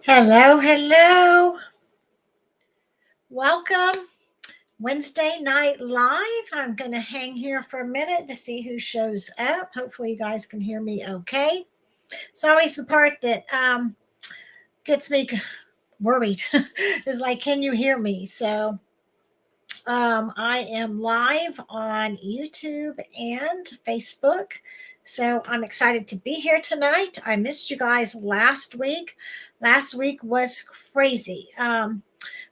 Hello, hello. Welcome. Wednesday night live. I'm going to hang here for a minute to see who shows up. Hopefully, you guys can hear me okay. It's always the part that gets me worried. Is like, can you hear me? I am live on YouTube and Facebook. So I'm excited to be here tonight. I missed you guys last week. Last week was crazy.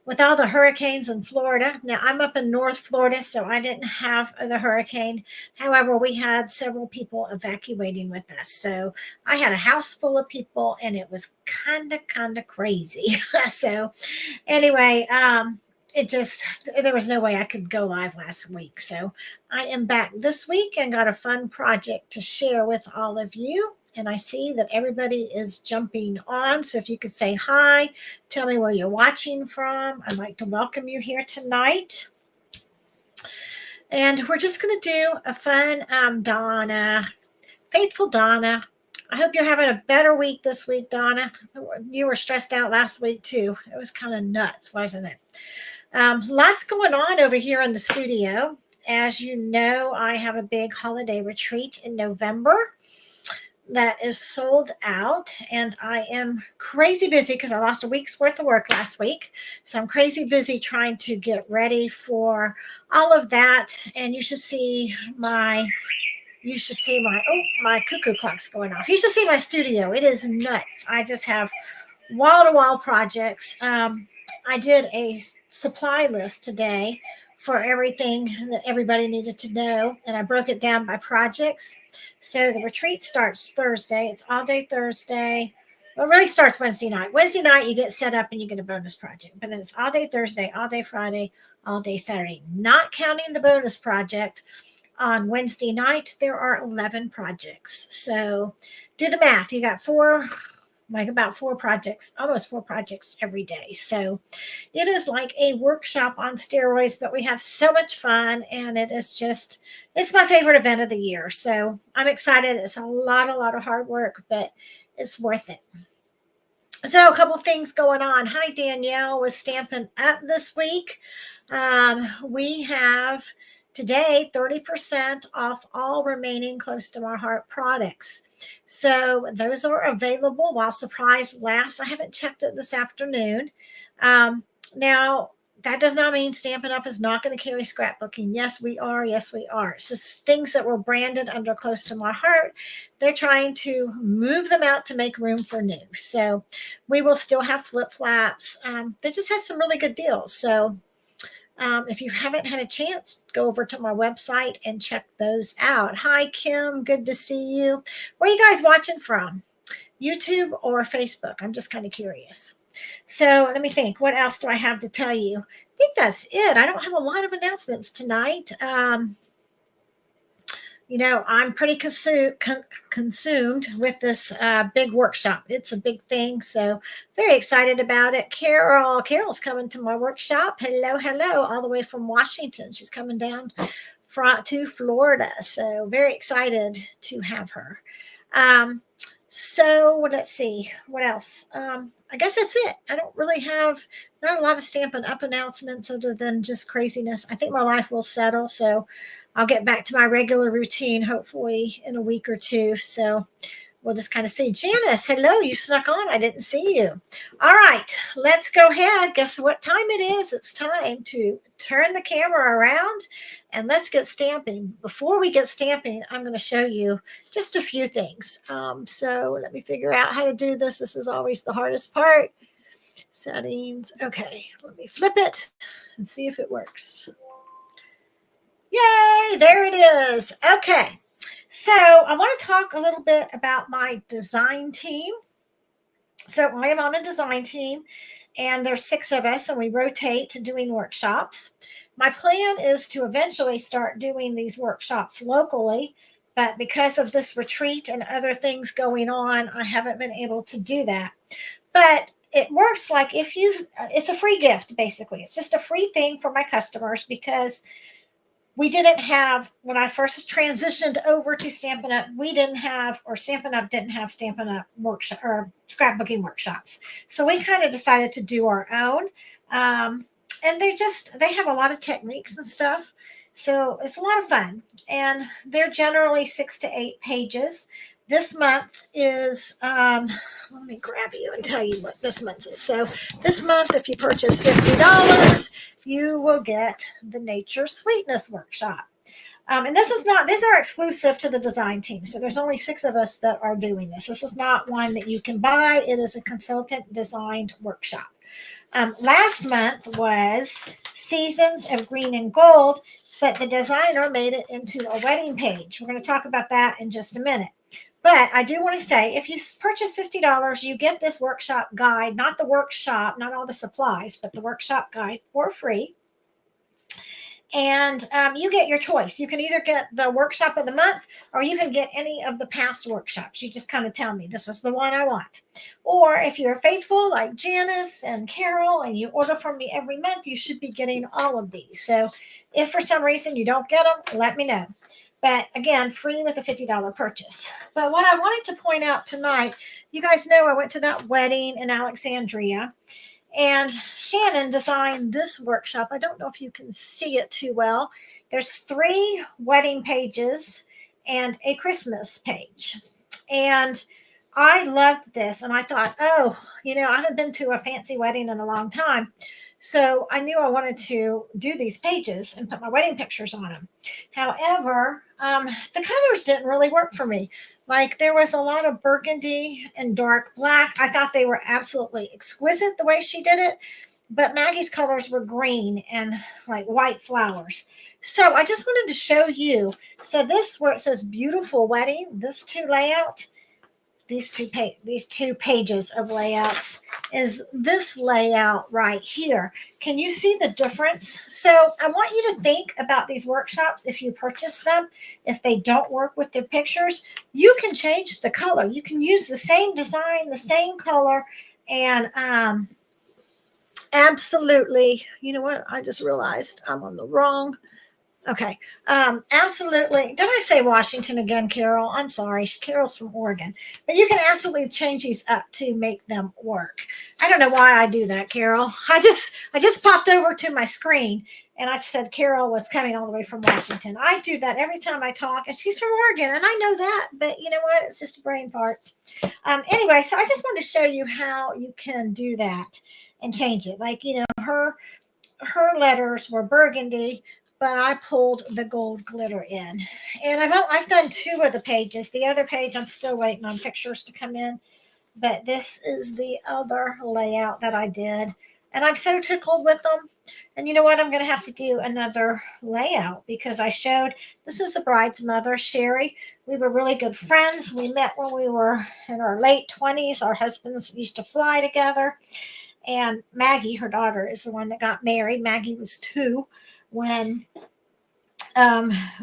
With all the hurricanes in Florida. Now, I'm up in North Florida, so I didn't have the hurricane. However, we had several people evacuating with us. So I had a house full of people, and it was kind of crazy. So, anyway, it just there was no way I could go live last week. So I am back this week and got a fun project to share with all of you. And I see that everybody is jumping on. So if you could say hi, tell me where you're watching from. I'd like to welcome you here tonight. And we're just going to do a fun Donna, faithful Donna. I hope you're having a better week this week, Donna. You were stressed out last week too. It was kind of nuts, wasn't it? Lots going on over here in the studio. As you know, I have a big holiday retreat in November that is sold out, and I am crazy busy because I lost a week's worth of work last week. So I'm crazy busy trying to get ready for all of that. And my cuckoo clock's going off. You should see my studio. It is nuts. I just have wall-to-wall projects. I did a supply list today for everything that everybody needed to know, and I broke it down by projects. So the retreat starts Thursday. It's all day Thursday. Well, it really starts Wednesday night. Wednesday night, you get set up and you get a bonus project. But then it's all day Thursday, all day Friday, all day Saturday. Not counting the bonus project. On Wednesday night, there are 11 projects. So do the math. You got about four projects, almost four projects every day. So it is like a workshop on steroids, but we have so much fun, and it's my favorite event of the year. So I'm excited. It's a lot of hard work, but it's worth it. So a couple things going on. Hi, Danielle was Stampin' Up this week. We have today 30% off all remaining Close to My Heart products. So those are available while supplies last. I haven't checked it this afternoon. Now, that does not mean Stampin' Up is not going to carry scrapbooking. Yes, we are. Yes, we are. It's just things that were branded under Close to My Heart. They're trying to move them out to make room for new. So we will still have flip flaps. They just had some really good deals. So if you haven't had a chance, go over to my website and check those out. Hi, Kim. Good to see you. Where are you guys watching from? YouTube or Facebook? I'm just kind of curious. So let me think. What else do I have to tell you? I think that's it. I don't have a lot of announcements tonight. I'm pretty consumed with this big workshop. It's a big thing, so very excited about it. Carol's coming to my workshop. Hello, all the way from Washington. She's coming down to Florida, so very excited to have her. So let's see what else. I guess that's it. I don't really have not a lot of Stampin' Up announcements other than just craziness. I think my life will settle, so I'll get back to my regular routine hopefully in a week or two. So we'll just kind of see. Janice, hello, you snuck on. I didn't see you. All right, let's go ahead. Guess what time it is? It's time to turn the camera around and let's get stamping. Before we get stamping, I'm going to show you just a few things. So let me figure out how to do this. This is always the hardest part. Settings. Okay, let me flip it and see if it works. Yay, there it is. Okay, so I want to talk a little bit about my design team. So I am on a design team, and there's 6 of us, and we rotate to doing workshops. My plan is to eventually start doing these workshops locally, but because of this retreat and other things going on, I haven't been able to do that. But it works like it's a free gift, basically. It's just a free thing for my customers because we didn't have, when I first transitioned over to Stampin' Up, we didn't have, or Stampin' Up didn't have Stampin' Up workshop or scrapbooking workshops. So we kind of decided to do our own. Um, and they have a lot of techniques and stuff. So it's a lot of fun. And they're generally 6 to 8 pages. This month is, let me grab you and tell you what this month is. So this month, if you purchase $50, you will get the Nature Sweetness Workshop. And these are exclusive to the design team. So there's only 6 of us that are doing this. This is not one that you can buy. It is a consultant designed workshop. Last month was Seasons of Green and Gold, but the designer made it into a wedding page. We're going to talk about that in just a minute. But I do want to say, if you purchase $50, you get this workshop guide, not the workshop, not all the supplies, but the workshop guide for free. And you get your choice. You can either get the workshop of the month, or you can get any of the past workshops. You just kind of tell me, this is the one I want. Or if you're faithful like Janice and Carol and you order from me every month, you should be getting all of these. So if for some reason you don't get them, let me know. But again, free with a $50 purchase. But what I wanted to point out tonight, you guys know I went to that wedding in Alexandria, and Shannon designed this workshop. I don't know if you can see it too well. There's 3 wedding pages and a Christmas page. And I loved this. And I thought, oh, I haven't been to a fancy wedding in a long time. So I knew I wanted to do these pages and put my wedding pictures on them. However, the colors didn't really work for me. Like, there was a lot of burgundy and dark black. I thought they were absolutely exquisite the way she did it. But Maggie's colors were green and like white flowers. So I just wanted to show you. So this, where it says beautiful wedding, this 2 layout, these two pages of layouts is this layout right here. Can you see the difference? So I want you to think about these workshops. If you purchase them, if they don't work with the pictures, you can change the color. You can use the same design, the same color, and absolutely, you know what? I just realized I'm on the wrong. Okay. Absolutely. Did I say Washington again, Carol? I'm sorry. Carol's from Oregon. But you can absolutely change these up to make them work. I don't know why I do that, Carol. I just popped over to my screen and I said Carol was coming all the way from Washington. I do that every time I talk, and she's from Oregon, and I know that, but you know what? It's just brain farts. Anyway, so I just wanted to show you how you can do that and change it. Like, her letters were burgundy, but I pulled the gold glitter in. And I've done 2 of the pages. The other page, I'm still waiting on pictures to come in. But this is the other layout that I did. And I'm so tickled with them. And you know what? I'm going to have to do another layout because I showed, this is the bride's mother, Sherry. We were really good friends. We met when we were in our late 20s. Our husbands used to fly together. And Maggie, her daughter, is the one that got married. Maggie was 2 when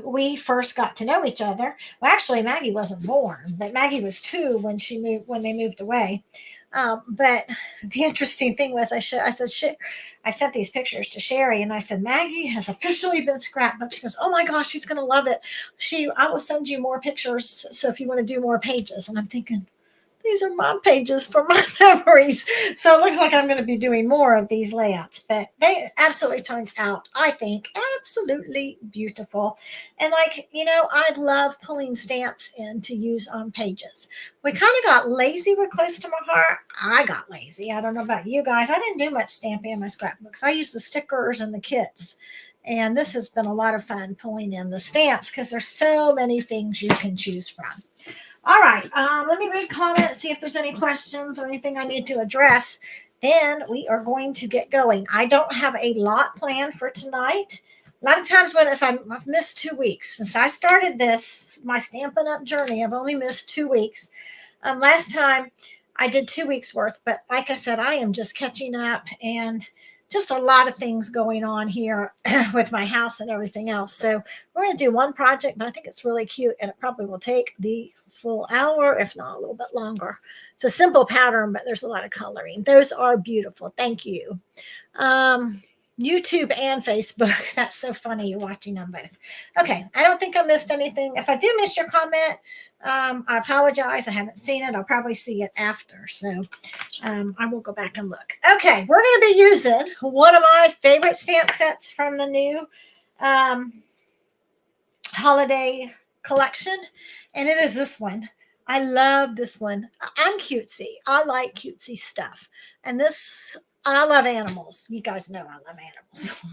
we first got to know each other. Well, actually, Maggie wasn't born, but Maggie was 2 when they moved away. But the interesting thing was, I sent these pictures to Sherry, and I said, Maggie has officially been scrapbooked. She goes, oh my gosh, she's going to love it. I will send you more pictures. So if you want to do more pages. And I'm thinking, these are my pages for my memories. So it looks like I'm going to be doing more of these layouts, but they absolutely turned out, I think, absolutely beautiful. And I love pulling stamps in to use on pages. We kind of got lazy with Close to My Heart. I got lazy. I don't know about you guys. I didn't do much stamping in my scrapbooks. I used the stickers and the kits. And this has been a lot of fun pulling in the stamps because there's so many things you can choose from. All right, let me read comments, see if there's any questions or anything I need to address. Then we are going to get going. I don't have a lot planned for tonight. A lot of times I've missed 2 weeks. Since I started my Stampin' Up! Journey, I've only missed 2 weeks. Last time I did 2 weeks worth, but like I said, I am just catching up and just a lot of things going on here with my house and everything else. So we're going to do one project, but I think it's really cute, and it probably will take the full hour, if not a little bit longer. It's a simple pattern, but there's a lot of coloring. Those are beautiful. Thank you. YouTube and Facebook. That's so funny. You're watching on both. Okay. I don't think I missed anything. If I do miss your comment, I apologize. I haven't seen it. I'll probably see it after. So I will go back and look. Okay. We're going to be using one of my favorite stamp sets from the new holiday collection. And it is this one. I love this one. I'm cutesy. I like cutesy stuff. And I love animals. You guys know I love animals.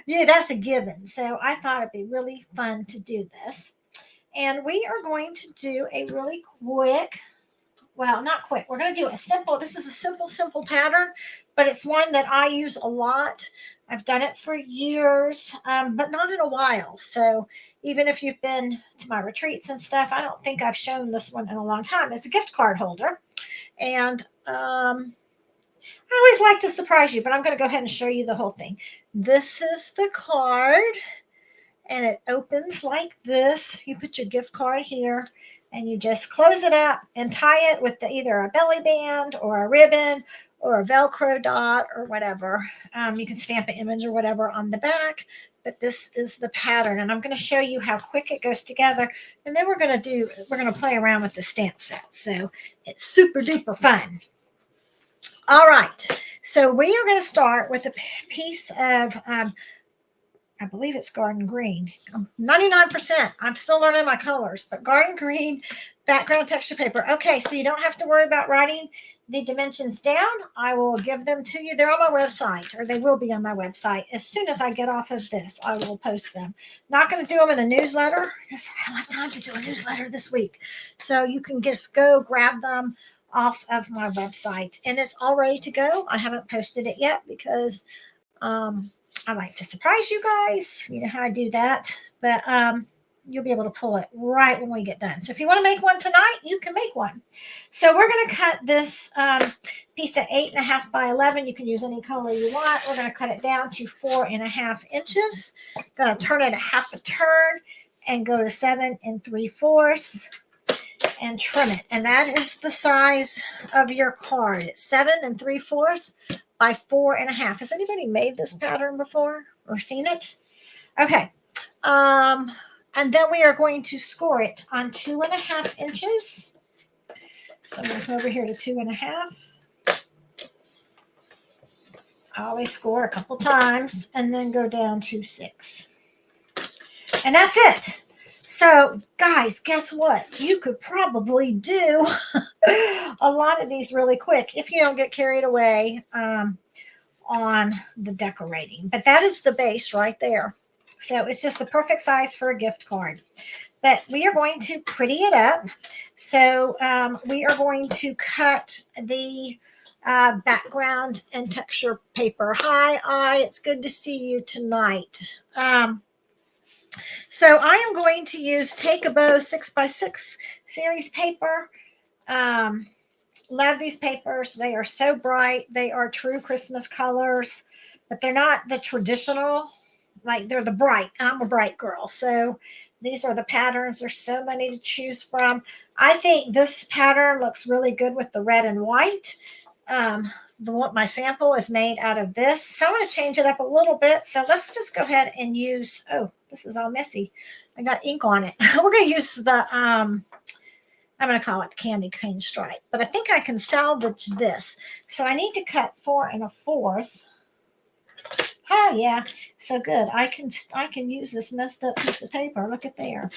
Yeah, that's a given. So I thought it'd be really fun to do this. And we are going to do a really quick, well, not quick. We're going to do a simple, this is a simple pattern, but it's one that I use a lot. I've done it for years, but not in a while. So even if you've been to my retreats and stuff, I don't think I've shown this one in a long time. It's a gift card holder. And I always like to surprise you, but I'm going to go ahead and show you the whole thing. This is the card, and it opens like this. You put your gift card here, and you just close it up and tie it with either a belly band or a ribbon or a Velcro dot or whatever. You can stamp an image or whatever on the back, but this is the pattern. And I'm going to show you how quick it goes together. And then we're going to play around with the stamp set. So it's super duper fun. All right. So we are going to start with a piece of, I believe it's garden green. 99%. I'm still learning my colors, but garden green background texture paper. Okay, so you don't have to worry about writing the dimensions down. I will give them to you. They're on my website, or they will be on my website. As soon as I get off of this, I will post them. Not going to do them in a newsletter because I don't have time to do a newsletter this week. So you can just go grab them off of my website, and it's all ready to go. I haven't posted it yet because I like to surprise you guys. You know how I do that, but you'll be able to pull it right when we get done. So if you want to make one tonight, you can make one. So we're going to cut this piece at 8.5 by 11. You can use any color you want. We're going to cut it down to 4.5 inches. Going to turn it a half a turn and go to 7 3/4 and trim it. And that is the size of your card. It's 7 3/4 by 4.5. Has anybody made this pattern before or seen it? Okay. And then we are going to score it on 2.5 inches. So I'm going to come over here to 2.5. I always score a couple times and then go down to 6. And that's it. So, guys, guess what? You could probably do a lot of these really quick if you don't get carried away on the decorating. But that is the base right there. So it's just the perfect size for a gift card. But we are going to pretty it up. So we are going to cut the background and texture paper. Hi, it's good to see you tonight. So I am going to use Take a Bow 6x6 series paper. Love these papers. They are so bright. They are true Christmas colors, but they're not the traditional, like they're the bright. I'm a bright girl. So these are the patterns. There's so many to choose from. I think this pattern looks really good with the red and white. My sample is made out of this. So I'm going to change it up a little bit. So let's just go ahead and use, oh, this is all messy. I got ink on it. We're going to use the, I'm going to call it the candy cane stripe, but I think I can salvage this. So I need to cut 4 1/4. Oh yeah, so good. I can use this messed up piece of paper. Look at there.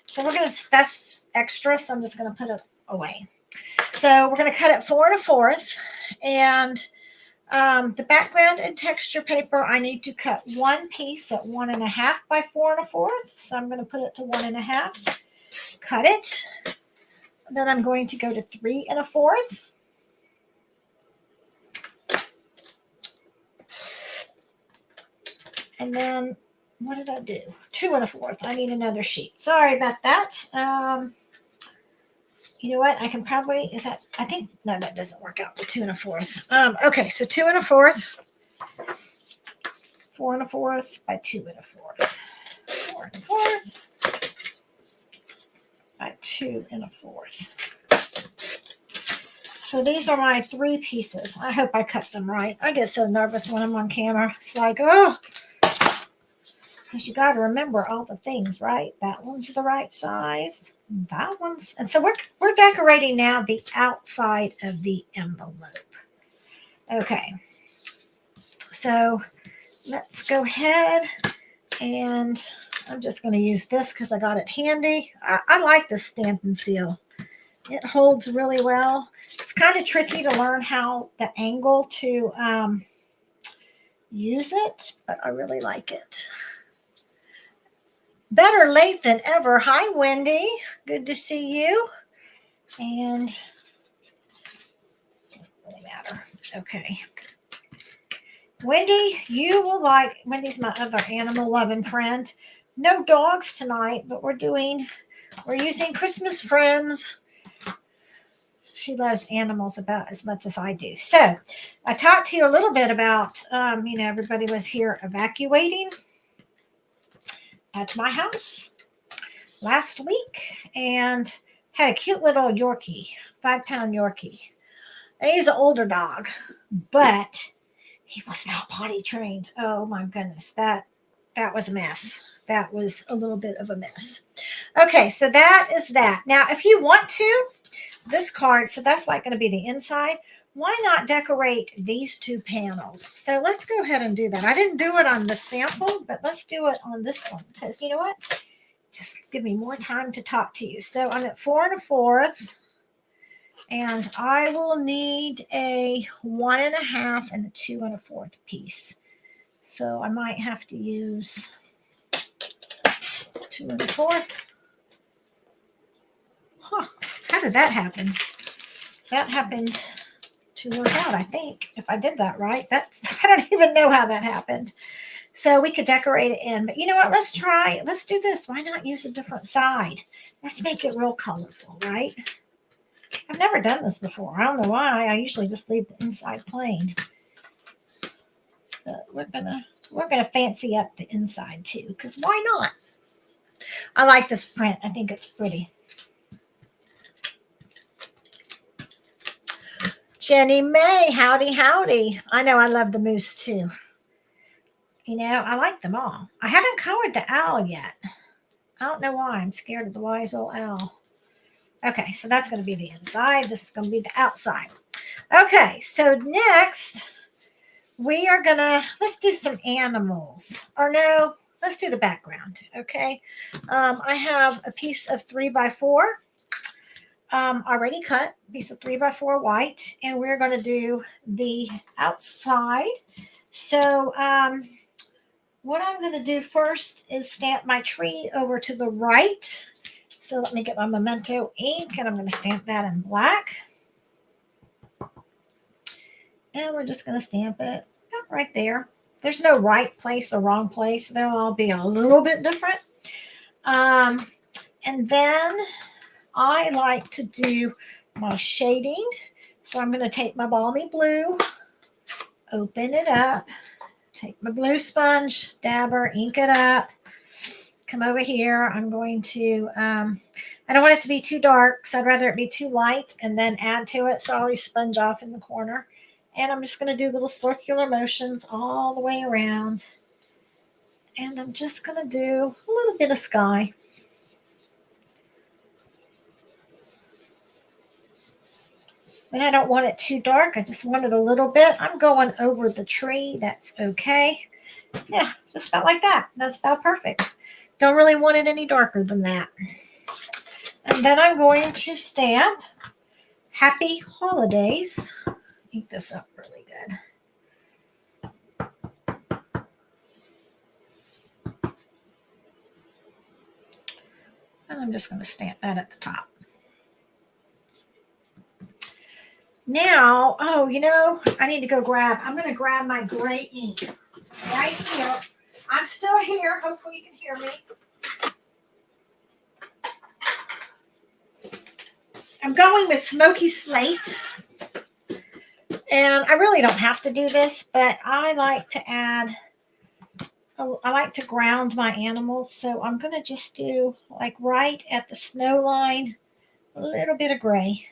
So that's extra. So I'm just going to put it away. So we're going to cut it 4 1/4, and the background and texture paper, I need to cut one piece at 1.5 by 4 1/4. So I'm going to put it to 1.5. Cut it. Then I'm going to go to 3 1/4. And then what did I do? 2 1/4. I need another sheet. Sorry about that. You know what? I can probably, no, that doesn't work out. 2 1/4. Okay, so 2 1/4. 4 1/4 by 2 1/4. 4 1/4 by 2 1/4. So So these are my 3 pieces. I hope I cut them right. I get so nervous when I'm on camera. It's like, oh, because you got to remember all the things, right? That one's the right size. That one's, and so we're decorating now the outside of the envelope. Okay, so let's go ahead and I'm just going to use this because I got it handy. I like this Stamp and Seal. It holds really well. It's kind of tricky to learn how the angle to use it, but I really like it. Better late than ever. Hi, Wendy. Good to see you. And doesn't really matter. Okay. Wendy, you will like, Wendy's my other animal loving friend. No dogs tonight, but we're using Christmas Friends. She loves animals about as much as I do. So I talked to you a little bit about, everybody was here evacuating at my house last week and had a cute little Yorkie, 5-pound Yorkie. He's an older dog, but he was not potty trained. Oh my goodness, that was a mess. That was a little bit of a mess. Okay, so that is that. Now, if you want to, this card, so that's like going to be the inside. Why not decorate these 2 panels? So let's go ahead and do that. I didn't do it on the sample, but let's do it on this one because you know what? Just give me more time to talk to you. So I'm at 4 1/4, and I will need a 1 1/2 and a 2 1/4 piece. So I might have to use 2 1/4. Huh? How did that happen? That happened to work out, I think, if I did that right. I don't even know how that happened. So we could decorate it in, but you know what? Let's do this. Why not use a different side? Let's make it real colorful, right? I've never done this before. I don't know why. I usually just leave the inside plain. But we're gonna fancy up the inside too, because why not? I like this print. I think it's pretty. Jenny May, howdy, howdy. I know I love the moose too. I like them all. I haven't colored the owl yet. I don't know why. I'm scared of the wise old owl. Okay, so that's going to be the inside. This is going to be the outside. Okay, so next we are going to, let's do some animals. Or no, let's do the background, okay? I have a piece of 3x4. Already cut, piece of 3x4 white, and we're going to do the outside. So what I'm going to do first is stamp my tree over to the right. So let me get my Memento ink, and I'm going to stamp that in black. And we're just going to stamp it right there. There's no right place or wrong place. They'll all be a little bit different. And then I like to do my shading. So I'm going to take my Balmy Blue, open it up, take my blue sponge, dabber, ink it up, come over here. I'm going to, I don't want it to be too dark, so I'd rather it be too light and then add to it. So I always sponge off in the corner. And I'm just going to do little circular motions all the way around. And I'm just going to do a little bit of sky. And I don't want it too dark. I just want it a little bit. I'm going over the tree. That's okay. Yeah, just about like that. That's about perfect. Don't really want it any darker than that. And then I'm going to stamp Happy Holidays. Ink this up really good. And I'm just going to stamp that at the top. Now, I need to go I'm going to grab my gray ink right here. I'm still here. Hopefully you can hear me. I'm going with Smoky Slate. And I really don't have to do this, but I like to ground my animals. So I'm going to just do like right at the snow line, a little bit of gray.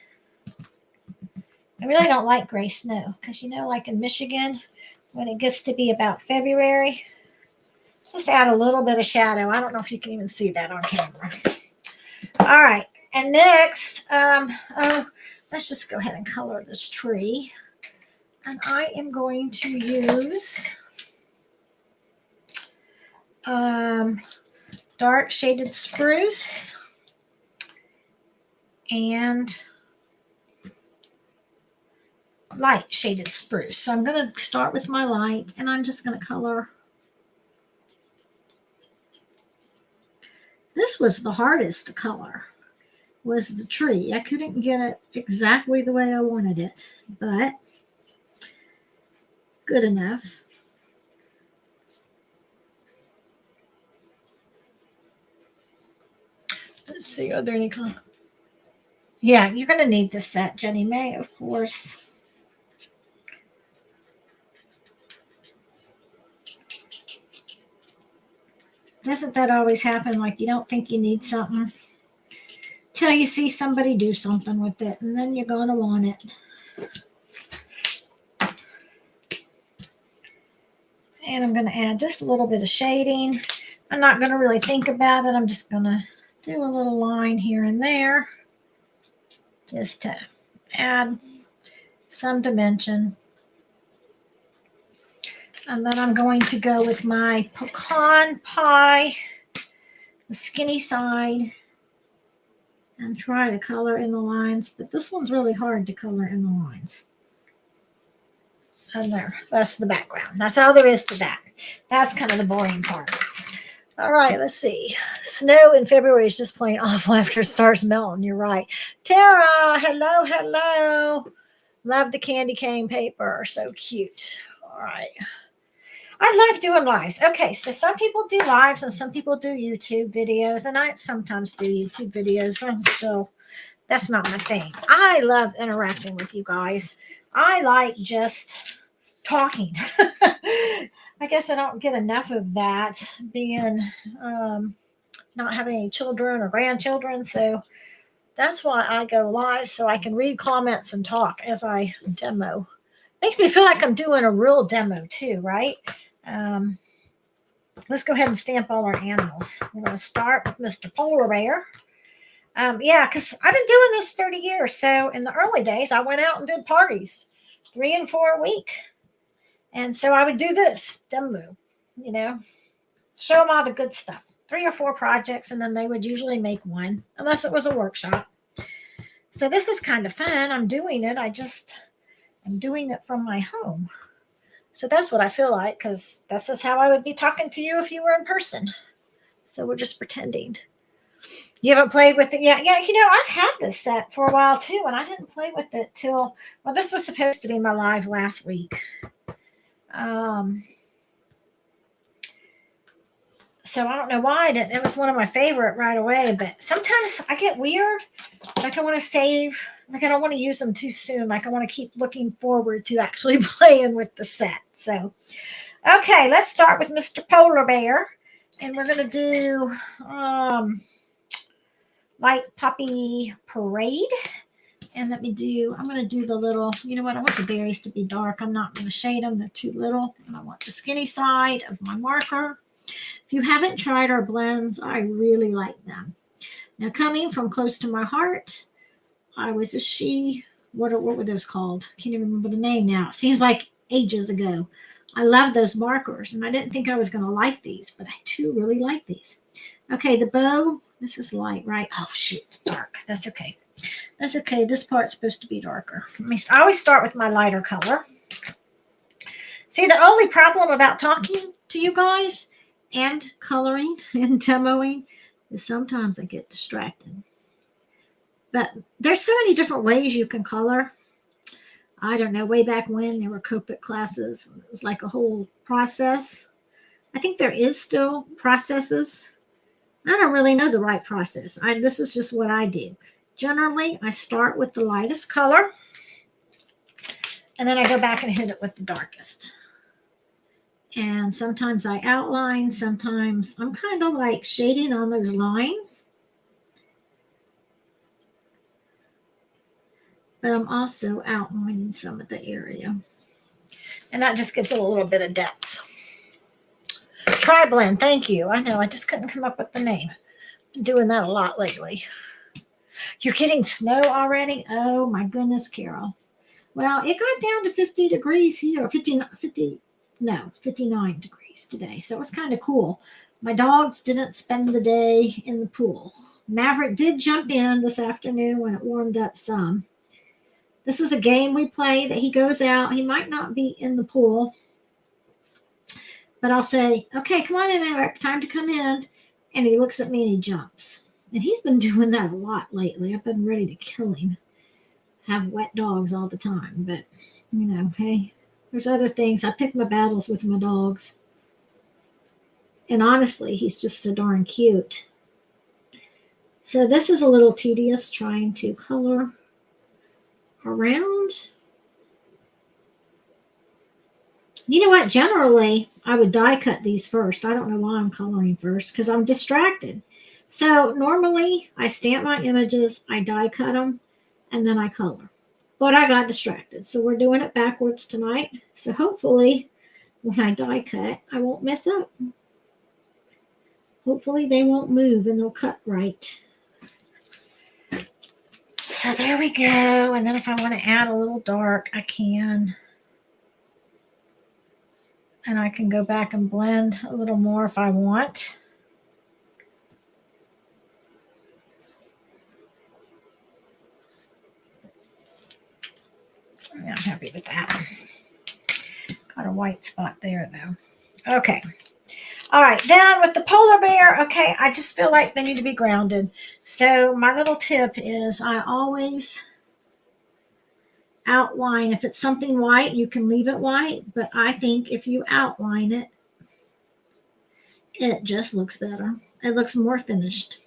I really don't like gray snow because, you know, like in Michigan, when it gets to be about February, just add a little bit of shadow. I don't know if you can even see that on camera. All right. And next, let's just go ahead and color this tree. And I am going to use dark shaded spruce and light shaded spruce. So I'm going to start with my light, and I'm just going to color. This was the hardest to color, was the tree. I couldn't get it exactly the way I wanted it, but good enough. Let's see, are there any color? Yeah, you're going to need this set, Jenny May, of course. Doesn't that always happen? Like you don't think you need something till you see somebody do something with it, and then you're going to want it. And I'm going to add just a little bit of shading. I'm not going to really think about it. I'm just going to do a little line here and there just to add some dimension. And then I'm going to go with my pecan pie, the skinny side, and try to color in the lines. But this one's really hard to color in the lines. And there, that's the background. That's all there is to that. That's kind of the boring part. All right, let's see. Snow in February is just plain awful after it starts melting. You're right. Tara, hello, hello. Love the candy cane paper. So cute. All right. I love doing lives. Okay, so some people do lives and some people do YouTube videos, and I sometimes do YouTube videos. That's not my thing. I love interacting with you guys. I like just talking. I guess I don't get enough of that being not having any children or grandchildren. So that's why I go live, so I can read comments and talk as I demo. Makes me feel like I'm doing a real demo too, right? Let's go ahead and stamp all our animals. We're going to start with Mr. Polar Bear. Yeah, because I've been doing this 30 years. So in the early days, I went out and did parties 3 and 4 a week. And so I would do this demo, you know, show them all the good stuff. 3 or 4 projects, and then they would usually make one, unless it was a workshop. So this is kind of fun. I'm doing it. I'm doing it from my home. So that's what I feel like, because this is how I would be talking to you if you were in person. So we're just pretending. You haven't played with it yet? Yeah, you know, I've had this set for a while too, and I didn't play with it till, well, this was supposed to be my live last week. So I don't know why I didn't. It was one of my favorite right away, but sometimes I get weird. Like I want to save, like I don't want to use them too soon. Like I want to keep looking forward to actually playing with the set. So, okay, let's start with Mr. Polar Bear. And we're going to do Light Poppy Parade. And I'm going to do the little, you know what, I want the berries to be dark. I'm not going to shade them. They're too little. And I want the skinny side of my marker. If you haven't tried our blends, I really like them. Now, coming from close to my heart, I was a she. What were those called? I can't even remember the name now. It seems like ages ago. I love those markers, and I didn't think I was going to like these, but I do really like these. Okay, the bow, this is light, right? Oh, shoot, it's dark. That's okay. That's okay. This part's supposed to be darker. I always start with my lighter color. See, the only problem about talking to you guys and coloring and demoing is sometimes I get distracted. But there's so many different ways you can color. I don't know, way back when there were Copic classes, it was like a whole process. I think there is still processes. I don't really know the right process. This is just what I do. Generally, I start with the lightest color, and then I go back and hit it with the darkest. And sometimes I outline, sometimes I'm kind of like shading on those lines. but I'm also outlining some of the area. And that just gives it a little bit of depth. Tri-blend, thank you. I know, I just couldn't come up with the name. Been doing that a lot lately. You're getting snow already? Oh my goodness, Carol. Well, it got down to 50 degrees here, 59 degrees today. So it was kind of cool. My dogs didn't spend the day in the pool. Maverick did jump in this afternoon when it warmed up some. This is a game we play that he goes out. He might not be in the pool, but I'll say, okay, come on in, Maverick, time to come in. And he looks at me and he jumps. And he's been doing that a lot lately. I've been ready to kill him. Have wet dogs all the time. But, hey, there's other things. I pick my battles with my dogs. And honestly, he's just so darn cute. So this is a little tedious trying to color around. You know what? Generally, I would die cut these first. I don't know why I'm coloring first because I'm distracted. So normally I stamp my images, I die cut them, and then I color. But I got distracted. So we're doing it backwards tonight. So hopefully when I die cut, I won't mess up. Hopefully they won't move and they'll cut right. So there we go. And then if I want to add a little dark, I can. And I can go back and blend a little more if I want. Yeah, I'm happy with that. Got a white spot there, though. Okay. All right, then with the polar bear, okay, I just feel like they need to be grounded. So my little tip is I always outline. If it's something white, you can leave it white. But I think if you outline it, it just looks better. It looks more finished.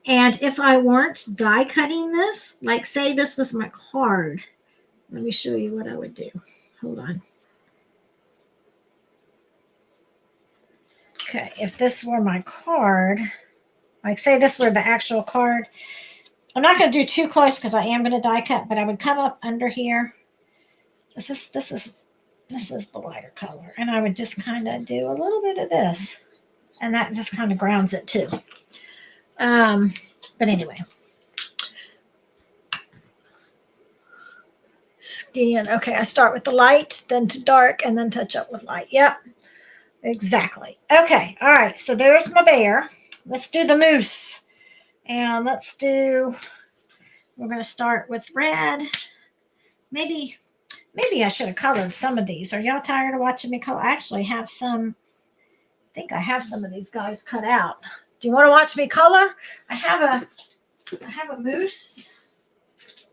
And if I weren't die cutting this, like say this was my card, let me show you what I would do. Hold on. Okay, if this were my card, like say this were the actual card, I'm not going to do too close because I am going to die cut, but I would come up under here. This is the lighter color, and I would just kind of do a little bit of this, and that just kind of grounds it too. But anyway, skin. Okay, I start with the light, then to dark, and then touch up with light. Yep, exactly. Okay, all right. So there's my bear. Let's do the moose, and we're going to start with red. Maybe I should have colored some of these. Are y'all tired of watching me color? I actually have some. I think I have some of these guys cut out. Do you want to watch me color? I have a moose.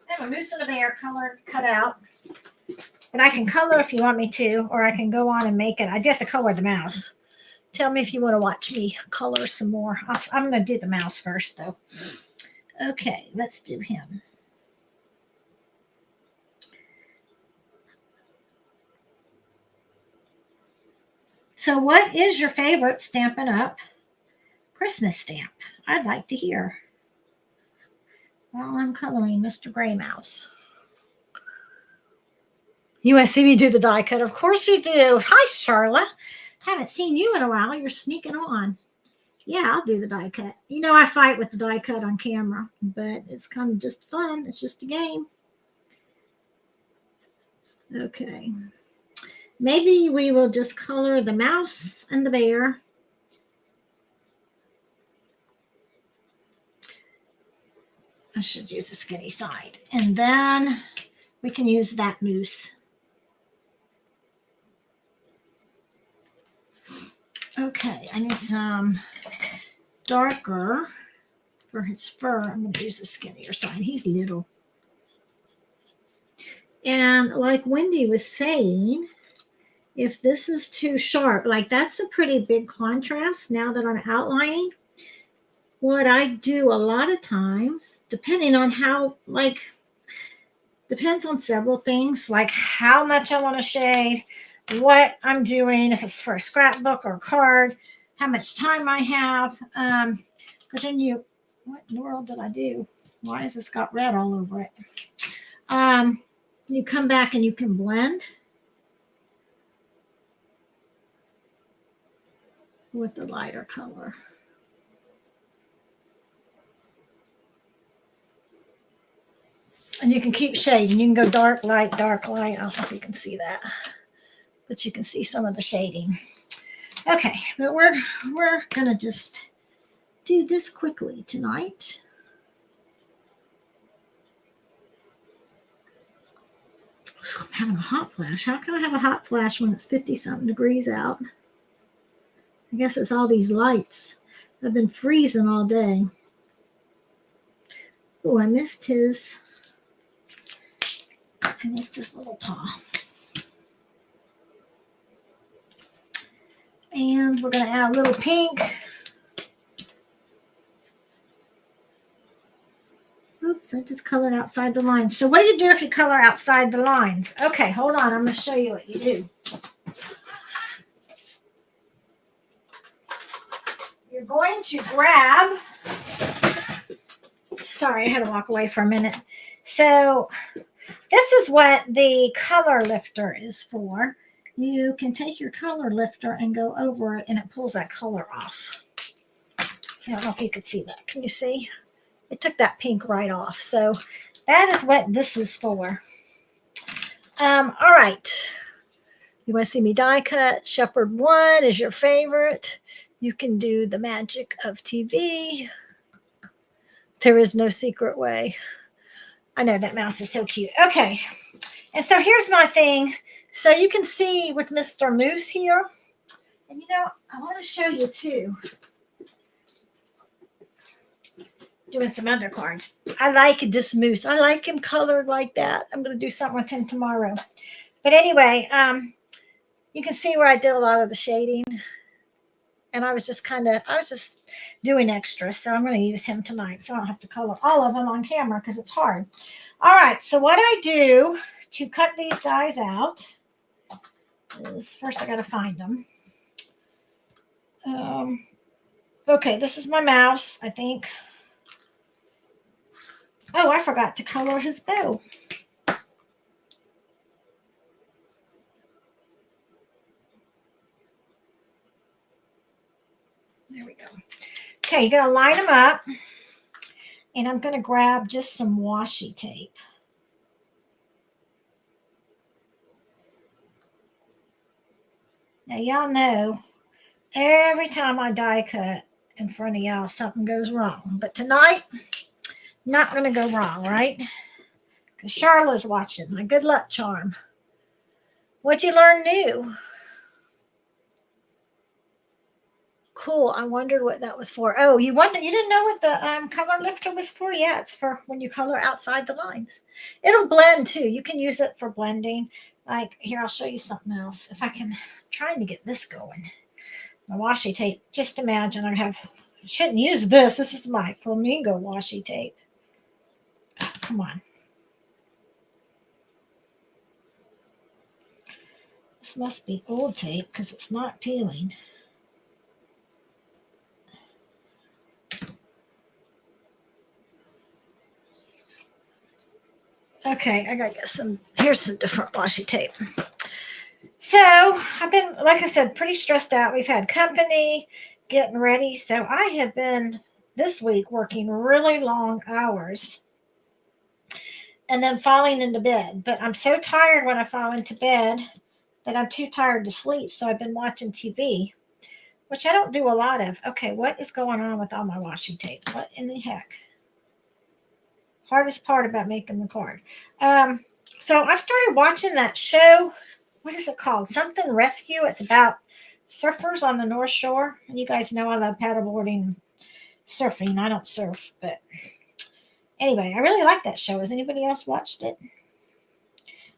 I have a moose and a bear cut out. And I can color if you want me to, or I can go on and make it. I did have to color the mouse. Tell me if you want to watch me color some more. I'm going to do the mouse first, though. Okay, let's do him. So what is your favorite Stampin' Up! Christmas stamp? I'd like to hear. While I'm coloring Mr. Gray Mouse. You want to see me do the die cut? Of course you do. Hi, Charlotte. Haven't seen you in a while. You're sneaking on. Yeah, I'll do the die cut. You know I fight with the die cut on camera, but it's kind of just fun. It's just a game. Okay. Maybe we will just color the mouse and the bear. I should use the skinny side. And then we can use that moose. Okay, I need some darker for his fur. I'm going to use the skinnier side. He's little. And like Wendy was saying, if this is too sharp, like that's a pretty big contrast now that I'm outlining. What I do a lot of times, depending on how, depends on several things, like how much I want to shade, what I'm doing, if it's for a scrapbook or a card, how much time I have. But then what in the world did I do? Why has this got red all over it? You come back and you can blend with the lighter color. And you can keep shading. You can go dark, light, dark, light. I don't know if you can see that, but you can see some of the shading. Okay, but we're gonna just do this quickly tonight. I'm having a hot flash. How can I have a hot flash when it's 50-something degrees out? I guess it's all these lights. I've been freezing all day. Oh, I missed his little paw. And we're going to add a little pink. Oops, I just colored outside the lines. So what do you do if you color outside the lines? Okay, hold on. I'm going to show you what you do. You're going to grab, sorry, I had to walk away for a minute. So this is what the color lifter is for. You can take your color lifter and go over it and it pulls that color off. So I don't know if you could see that. Can you see? It took that pink right off. So that is what this is for. All right. You want to see me die cut? Shepherd 1 is your favorite. You can do the magic of TV. There is no secret way. I know that mouse is so cute. Okay. And so here's my thing. So you can see with Mr. Moose here. And you know, I want to show you too. Doing some other cards. I like this moose. I like him colored like that. I'm going to do something with him tomorrow. But anyway, you can see where I did a lot of the shading. And I was just doing extra. So I'm going to use him tonight. So I don't have to color all of them on camera because it's hard. All right. So what I do to cut these guys out is first I got to find them. Okay. This is my mouse, I think. Oh, I forgot to color his bow. There we go. Okay, you're going to line them up. And I'm going to grab just some washi tape. Now, y'all know, every time I die cut in front of y'all, something goes wrong. But tonight, not going to go wrong, right? Because Charlotte's watching. My good luck charm. What'd you learn new? Cool. I wondered what that was for. Oh, you didn't know what the color lifter was for? Yeah, it's for when you color outside the lines. It'll blend too. You can use it for blending. Like here, I'll show you something else. If I can, I'm trying to get this going. My washi tape. Just imagine I shouldn't use this. This is my flamingo washi tape. Oh, come on. This must be old tape because it's not peeling. Okay, I gotta get here's some different washi tape. So I've been, like I said, pretty stressed out. We've had company, getting ready. So I have been this week working really long hours and then falling into bed. But I'm so tired when I fall into bed that I'm too tired to sleep. So I've been watching TV, which I don't do a lot of. Okay, what is going on with all my washi tape? What in the heck? Hardest part about making the card. So I've started watching that show. What is it called? Something Rescue. It's about surfers on the North Shore. And you guys know I love paddleboarding and surfing. I don't surf, but anyway, I really like that show. Has anybody else watched it?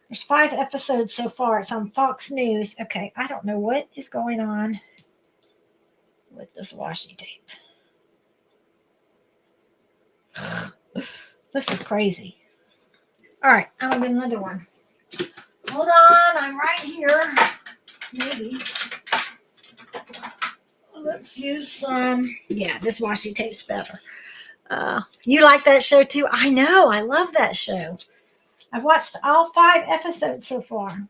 There's 5 episodes so far. It's on Fox News. Okay, I don't know what is going on with this washi tape. This is crazy. All right, I'm going to get another one. Hold on, I'm right here. Maybe. Let's use some. Yeah, this washi tape's better. You like that show too? I know. I love that show. I've watched all 5 episodes so far.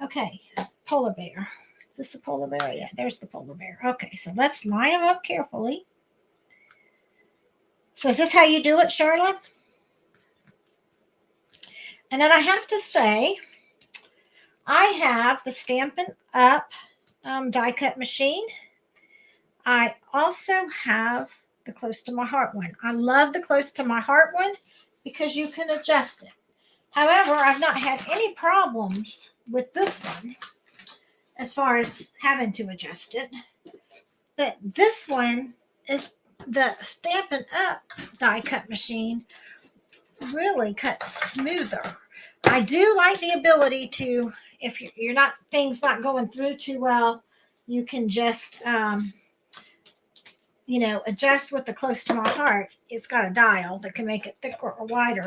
Okay, polar bear. Is this a polar bear? Yeah, there's the polar bear. Okay, so let's line them up carefully. So is this how you do it, Charlotte? And then I have to say, I have the Stampin' Up! Die cut machine. I also have the Close to My Heart one. I love the Close to My Heart one because you can adjust it. However, I've not had any problems with this one as far as having to adjust it. But this one is the Stampin' Up! Die cut machine really cuts smoother. I do like the ability to, if you're not, things not going through too well, you can just adjust with the Close to My Heart. It's got a dial that can make it thicker or wider.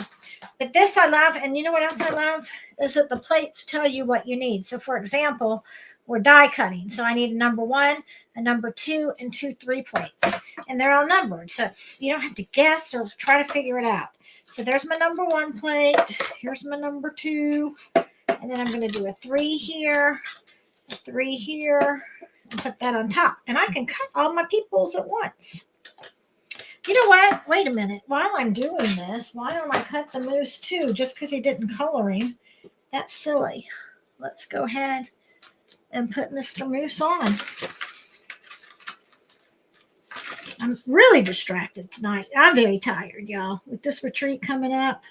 But this I love, and you know what else I love? Is that the plates tell you what you need. So for example, we're die cutting. So I need a number 1, a number 2, and 2 3 plates. And they're all numbered. So you don't have to guess or try to figure it out. So there's my number 1 plate. Here's my number 2. And then I'm going to do a 3 here, a 3 here, and put that on top. And I can cut all my peoples at once. You know what? Wait a minute. While I'm doing this, why don't I cut the moose too? Just because he didn't color him. That's silly. Let's go ahead and put Mr. Moose on. I'm really distracted tonight. I'm very tired, y'all. With this retreat coming up,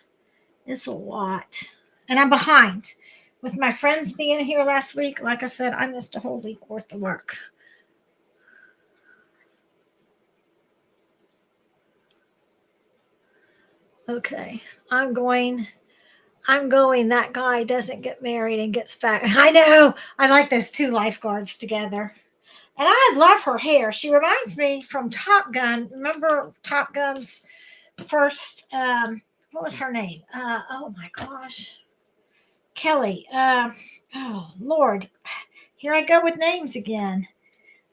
it's a lot. And I'm behind. With my friends being here last week, like I said, I missed a whole week worth of work. Okay, I'm going. That guy doesn't get married and gets back. I know. I like those 2 lifeguards together. And I love her hair. She reminds me from Top Gun. Remember Top Gun's first, what was her name? Oh my gosh. Kelly. Oh, Lord. Here I go with names again.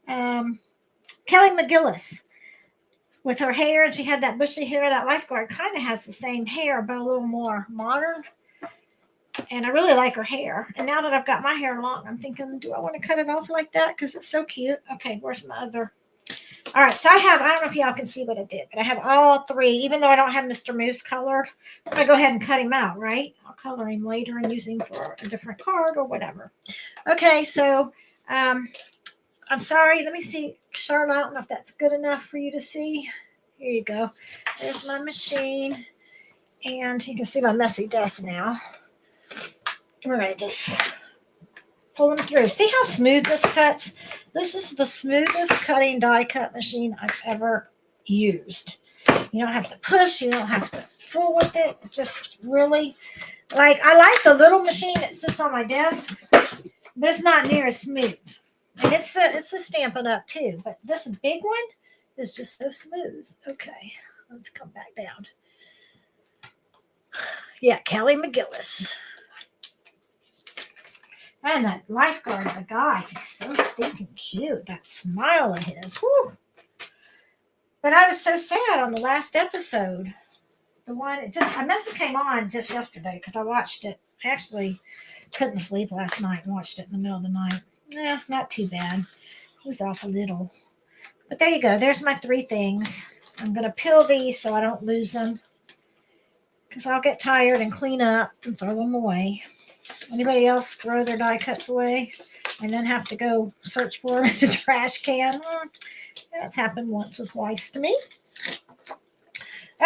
Kelly McGillis. With her hair, and she had that bushy hair. That lifeguard kind of has the same hair, but a little more modern. And I really like her hair. And now that I've got my hair long, I'm thinking, do I want to cut it off like that? Because it's so cute. Okay, where's my other? All right, so I don't know if y'all can see what I did, but I have all 3. Even though I don't have Mr. Moose colored, I'm going to go ahead and cut him out, right? I'll color him later and use him for a different card or whatever. Okay, so I'm sorry. Let me see. Charlotte, I don't know if that's good enough for you to see. Here you go. There's my machine. And you can see my messy desk now. We're going to just pull them through. See how smooth this cuts? This is the smoothest cutting die cut machine I've ever used. You don't have to push. You don't have to fool with it. Just really, I like the little machine that sits on my desk, but it's not near as smooth. And it's a Stampin' Up! Too. But this big one is just so smooth. Okay, let's come back down. Yeah, Kelly McGillis. And that lifeguard, the guy, he's so stinking cute. That smile of his. Whew. But I was so sad on the last episode. The one, I must have came on just yesterday because I watched it. I actually couldn't sleep last night and watched it in the middle of the night. Not too bad. It was off a little. But there you go. There's my 3 things. I'm going to peel these so I don't lose them. Because I'll get tired and clean up and throw them away. Anybody else throw their die cuts away and then have to go search for them in the trash can? That's happened once or twice to me.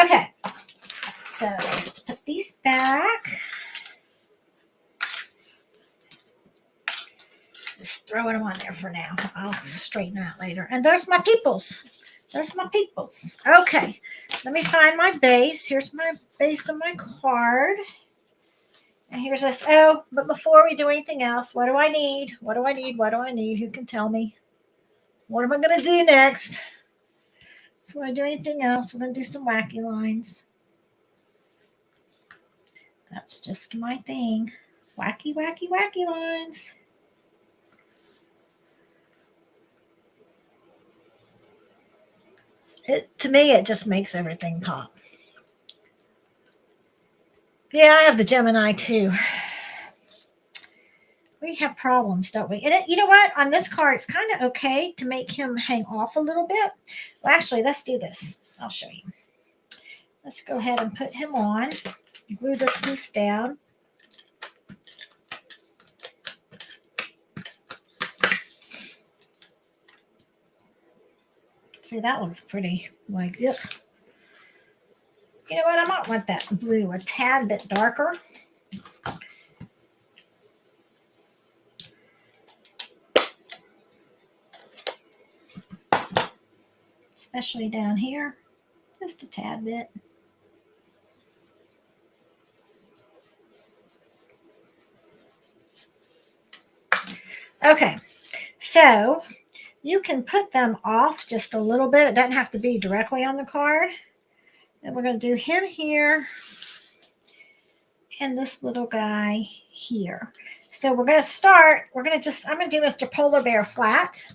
Okay, so let's put these back. Just throwing them on there for now. I'll straighten them out later. And there's my peoples. Okay, let me find my base. Here's my base of my card. And here's this. Oh, but before we do anything else, what do I need? Who can tell me? What am I going to do next? Before I do anything else, we're going to do some wacky lines. That's just my thing. Wacky, wacky, wacky lines. To me, it just makes everything pop. Yeah, I have the Gemini too. We have problems, don't we? And you know what? On this card, it's kind of okay to make him hang off a little bit. Well, actually, let's do this. I'll show you. Let's go ahead and put him on. Glue this piece down. See, that looks pretty. Like, ugh. You know what? I might want that blue a tad bit darker. Especially down here. Just a tad bit. Okay, so you can put them off just a little bit. It doesn't have to be directly on the card. And we're going to do him here and this little guy here. So we're going to start. I'm going to do Mr. Polar Bear flat.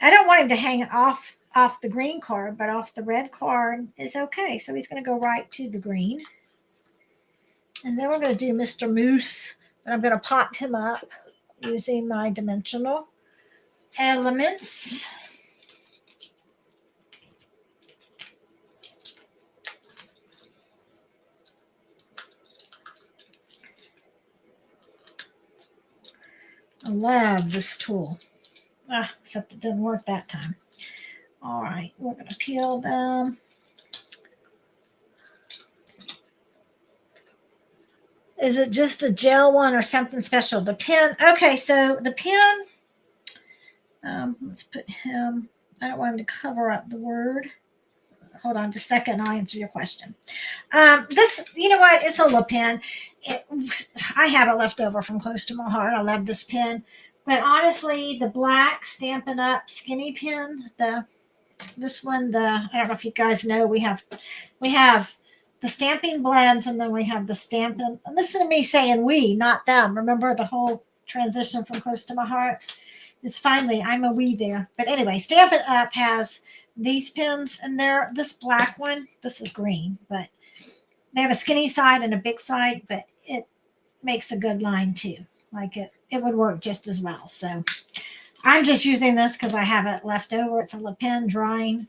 I don't want him to hang off the green card, but off the red card is okay. So he's going to go right to the green. And then we're going to do Mr. Moose, but I'm going to pop him up using my dimensional elements. I love this tool. Except it didn't work that time. All right, we're going to peel them. Is it just a gel one or something special? The pen. Okay, so the pen. Let's put him. I don't want him to cover up the word. Hold on just a second. I'll answer your question. This, you know what? It's a Le Pen. I have it left over from Close to My Heart. I love this pen. But honestly, the black Stampin' Up! Skinny pen, this one, I don't know if you guys know, we have the Stampin' Blends, and then we have the Stampin'. Listen to me saying we, not them. Remember the whole transition from Close to My Heart? It's finally, I'm a we there. But anyway, Stampin' Up! Has these pens, and this black one, this is green, but they have a skinny side and a big side, but it makes a good line too. Like it would work just as well. So I'm just using this because I have it left over. It's a Le Pen drawing.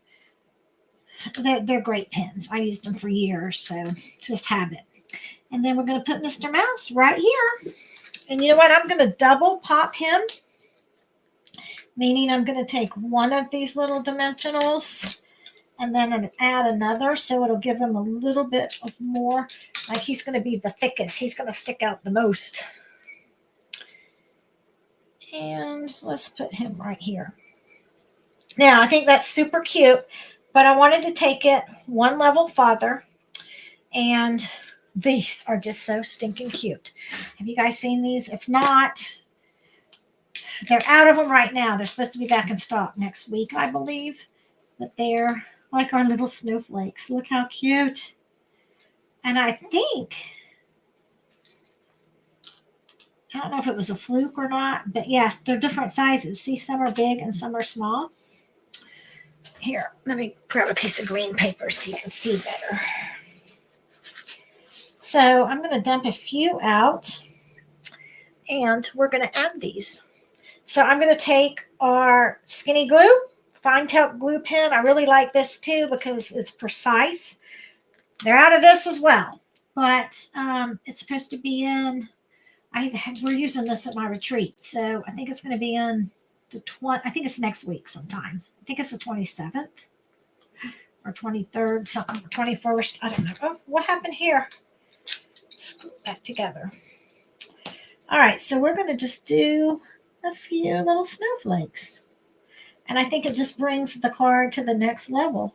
They're great pens. I used them for years, so just have it. And then we're going to put Mr. Mouse right here. And you know what? I'm going to double pop him, meaning I'm going to take one of these little dimensionals and then add another, so it'll give him a little bit of more. Like he's going to be the thickest. He's going to stick out the most. And let's put him right here. Now, I think that's super cute, but I wanted to take it one level farther. And these are just so stinking cute. Have you guys seen these? If not, they're out of them right now. They're supposed to be back in stock next week, I believe. But they're like our little snowflakes. Look how cute. And I think, I don't know if it was a fluke or not, but yes, they're different sizes. See, some are big and some are small. Here, let me grab a piece of green paper so you can see better. So I'm going to dump a few out, and we're going to add these. So I'm going to take our Skinny Glue, fine tip glue pen. I really like this too because it's precise. They're out of this as well, but it's supposed to be in, we're using this at my retreat. So I think it's going to be in I think it's next week sometime. I think it's the 27th or 23rd, something, 21st. I don't know. Oh, what happened here? Screw it back together. All right, so we're going to just do a few little snowflakes. And I think it just brings the card to the next level.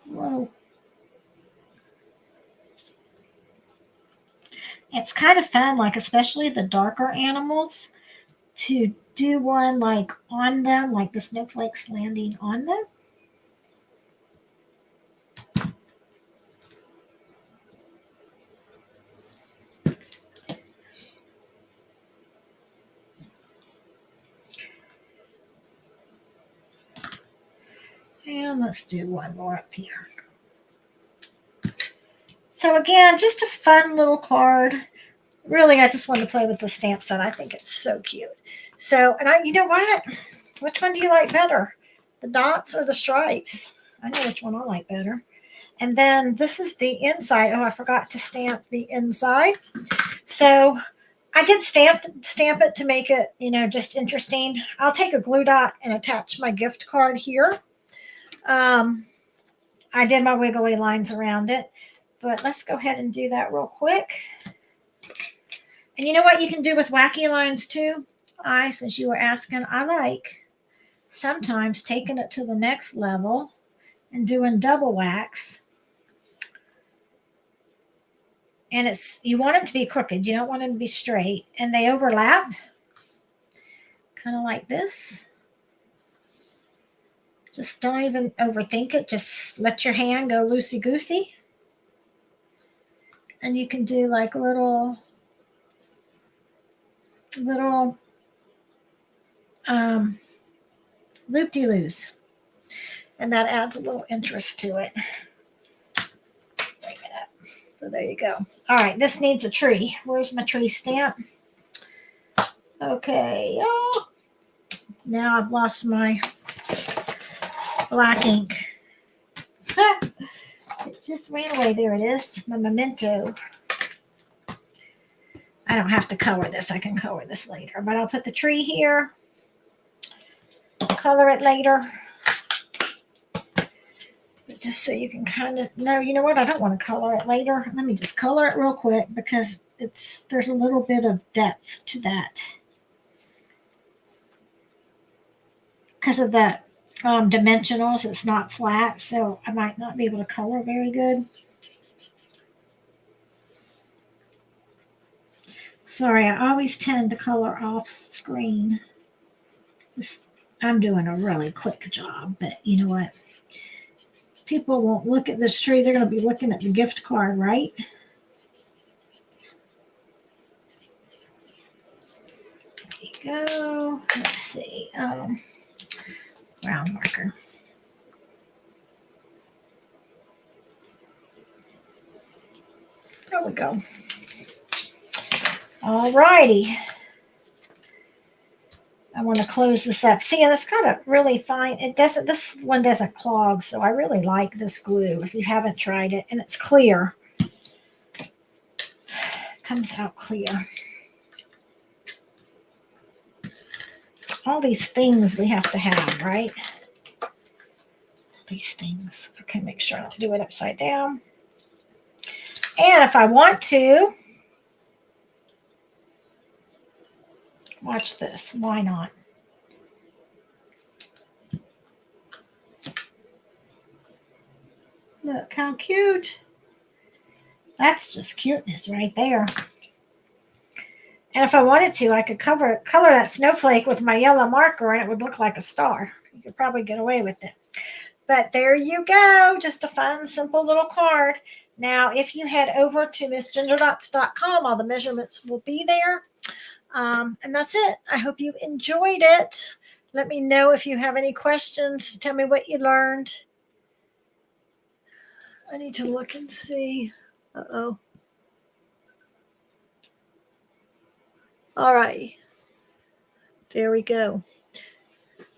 Whoa. It's kind of fun, like especially the darker animals, to do one like on them, like the snowflakes landing on them. And let's do one more up here. So again, just a fun little card. Really, I just want to play with the stamp set. I think it's so cute. So, and you know what? Which one do you like better? The dots or the stripes? I know which one I like better. And then this is the inside. Oh, I forgot to stamp the inside. So I did stamp it to make it, just interesting. I'll take a glue dot and attach my gift card here. I did my wiggly lines around it, but let's go ahead and do that real quick. And you know what you can do with wacky lines too? Since you were asking, I like sometimes taking it to the next level and doing double wax. And you want them to be crooked. You don't want them to be straight. And they overlap, kind of like this. Just don't even overthink it. Just let your hand go loosey-goosey. And you can do like little loop-de-loos. And that adds a little interest to it. Bring it up. So there you go. All right, this needs a tree. Where's my tree stamp? Okay. Oh, now I've lost my black ink. It just ran away. There it is. My memento. I don't have to color this. I can color this later. But I'll put the tree here. Color it later. Just so you can kind of know, you know what? I don't want to color it later. Let me just color it real quick because there's a little bit of depth to that. Because of the dimensionals, it's not flat, so I might not be able to color very good. Sorry, I always tend to color off screen. I'm doing a really quick job, but you know what? People won't look at this tree. They're going to be looking at the gift card, right? There you go. Let's see. Round marker. There we go. All righty. I want to close this up. See, and it's kind of really fine. This one doesn't clog, so I really like this glue if you haven't tried it. And it's clear. It comes out clear. All these things we have to have, right? All these things. Okay, make sure I don't do it upside down. And if I want to, watch this. Why not? Look how cute. That's just cuteness right there. And if I wanted to, I could color that snowflake with my yellow marker and it would look like a star. You could probably get away with it. But there you go. Just a fun, simple little card. Now, if you head over to MissGingerDots.com, all the measurements will be there. And that's it. I hope you enjoyed it. Let me know if you have any questions. Tell me what you learned. I need to look and see. Uh-oh. All right. There we go.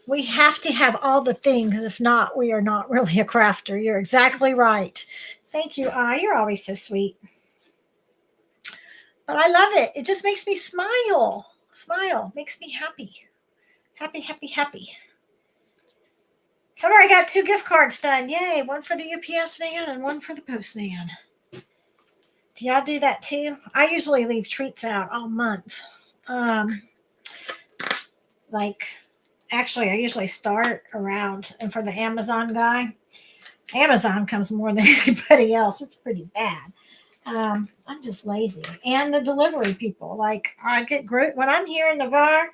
We have to have all the things. If not, we are not really a crafter. You're exactly right. Thank you, You're always so sweet. But I love it. It just makes me smile. Smile. Makes me happy. Happy, happy, happy. So I got 2 gift cards done. Yay. One for the UPS man and one for the postman. Do y'all do that too? I usually leave treats out all month. Actually, I usually start around, and for the Amazon guy, Amazon comes more than anybody else. It's pretty bad. I'm just lazy. And the delivery people, I get when I'm here in Navarre,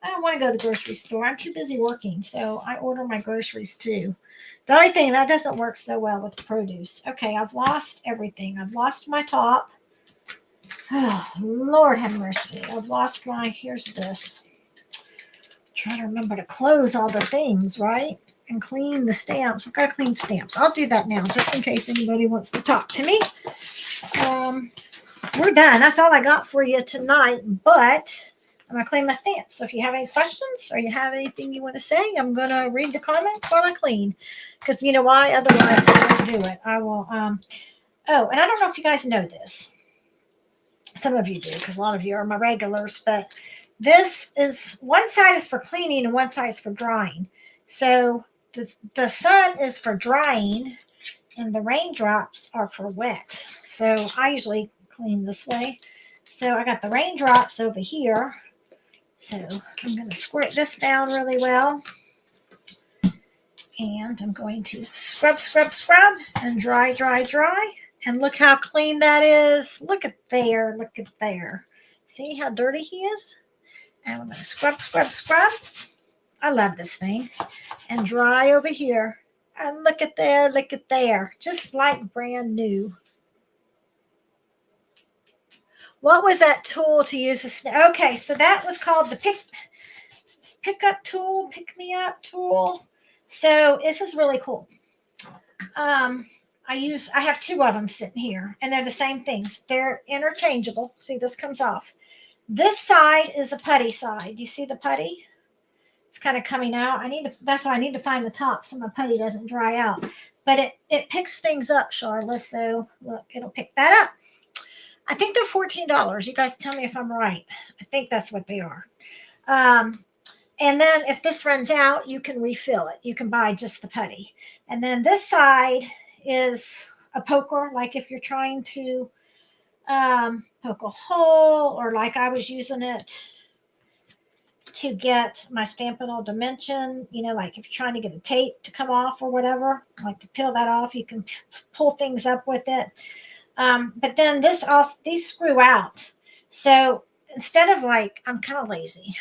I don't want to go to the grocery store. I'm too busy working, so I order my groceries too. The only thing that doesn't work so well with produce. Okay, I've lost everything. I've lost my top. Oh, Lord have mercy. I've lost here's this. Trying to remember to close all the things, right? and clean the stamps. I've got to clean stamps. I'll do that now just in case anybody wants to talk to me. We're done. That's all I got for you tonight, but I'm going to clean my stamps. So if you have any questions or you have anything you want to say, I'm going to read the comments while I clean, because you know why? Otherwise, I won't do it. I will. Oh, and I don't know if you guys know this. Some of you do, because a lot of you are my regulars, but this is, one side is for cleaning and one side is for drying. So the sun is for drying and the raindrops are for wet. So I usually clean this way. So I got the raindrops over here. So I'm going to squirt this down really well. And I'm going to scrub, scrub, scrub, and dry, dry, dry. And look how clean that is. Look at there. Look at there. See how dirty he is? And I'm going to scrub, scrub, scrub. I love this thing. And dry over here. And look at there. Look at there. Just like brand new. What was that tool to use? Okay, so that was called the pick-up tool, pick-me-up tool. So this is really cool. I have two of them sitting here, and they're the same things. They're interchangeable. See, this comes off. This side is the putty side. You see the putty? It's kind of coming out. That's why I need to find the top so my putty doesn't dry out. But it picks things up, Charla. So look, it'll pick that up. I think they're $14. You guys tell me if I'm right. I think that's what they are. And then if this runs out, you can refill it. You can buy just the putty. And then this side is a poker, like if you're trying to poke a hole, or like I was using it to get my Stampin' Old Dimension, like if you're trying to get a tape to come off or whatever, like to peel that off, you can pull things up with it. But then these screw out. So instead of I'm kind of lazy.